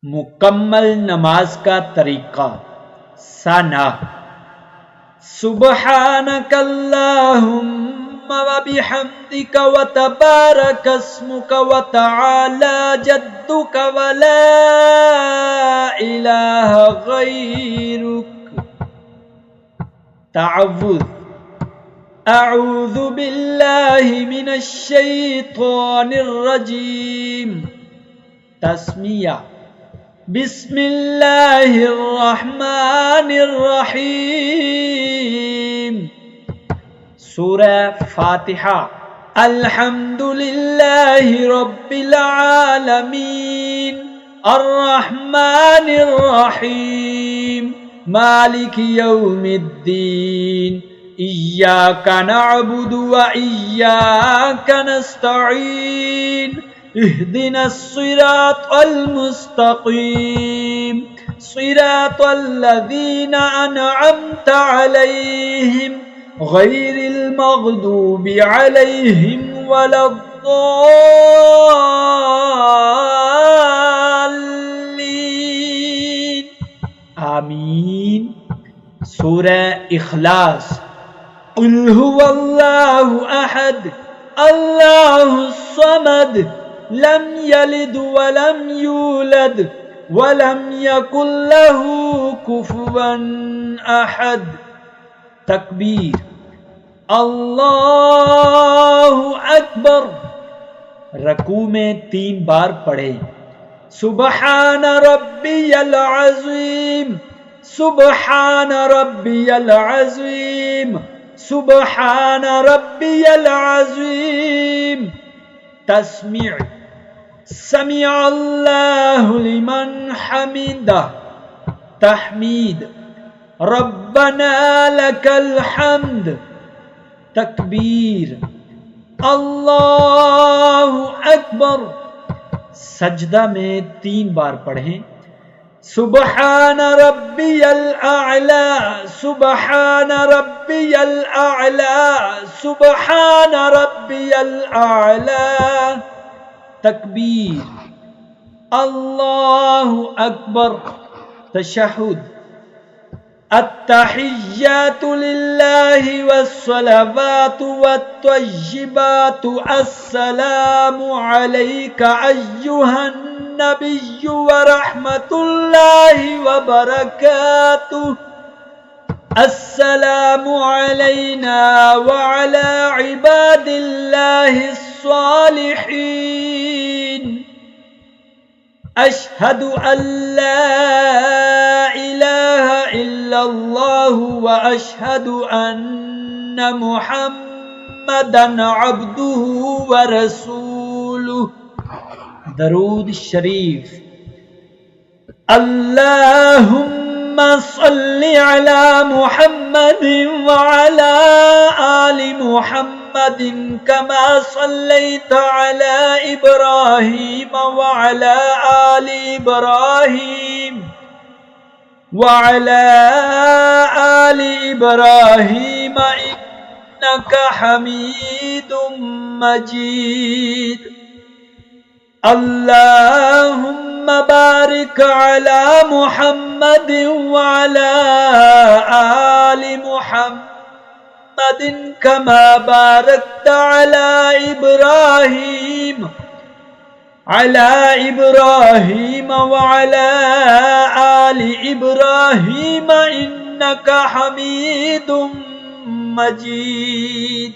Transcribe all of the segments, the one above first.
مکمل نماز کا طریقہ ثنا: سبحانک اللہم وبحمدک وتبارک اسمک وتعالی جدک ولا الہ غیرک۔ تعوذ: اعوذ باللہ من الشیطان الرجیم۔ تسمیہ: بسم اللہ الرحمن الرحیم۔ سورہ فاتحہ۔ الحمد للہ رب العالمین الرحمن الرحیم مالک یوم الدین ایاک نعبد وإیاک نستعین اهدنا الصراط المستقيم صراط الذين أنعمت عليهم غير المغضوب عليهم ولا الضالين آمین۔ سورہ اخلاص۔ قل هو الله أحد الله الصمد لم یلد ولم یولد ولم یکن له کفوا احد۔ تکبیر: اللہ اکبر۔ رکوع میں 3 بار پڑھے: سبحان ربی العظیم سبحان ربی العظیم سبحان ربی العظیم۔ تسمیع: سمع اللہ لمن حمدہ۔ تحمید: ربنا لک الحمد۔ تکبیر: اللہ اکبر۔ سجدہ میں 3 بار پڑھیں: سبحان ربی الاعلی سبحان ربی الاعلی سبحان ربی الاعلی۔ تکبیر: اللہ اکبر۔ تشہد: التحیات للہ والصلوات والطیبات السلام علیک ایہا النبی ورحمۃ اللہ وبرکاتہ۔ السلام علینا وعلی عباد اللہ الصالحین۔ اشہد ان لا الہ الا اللہ واشہد ان محمدا عبدہ ورسولہ۔ درود شریف۔ اللہم صل علی محمد وعلی آل محمد كما صلیت علی ابراہیم وعلی آل ابراہیم وعلی آل ابراہیم انک حمید مجید۔ اللہم بارک علی محمد وعلی آل محمد كما بارکت علی ابراہیم وعلی آل ابراہیم انک حمید مجید۔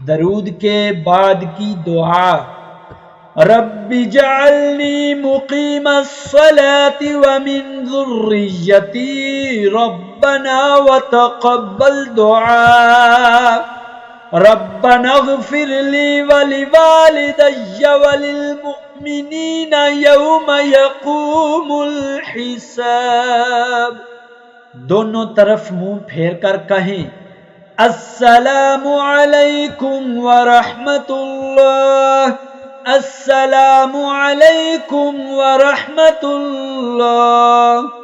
درود کے بعد کی دعا: رب اجعلنی مقیم الصلاة ومن ذریتی ربنا وتقبل دعاء۔ ربنا اغفر لی ولوالدی وللمؤمنین یوم یقوم الحساب۔ دونوں طرف منہ پھیر کر کہیں: السلام علیکم ورحمۃ اللہ السلام علیکم ورحمۃ اللہ۔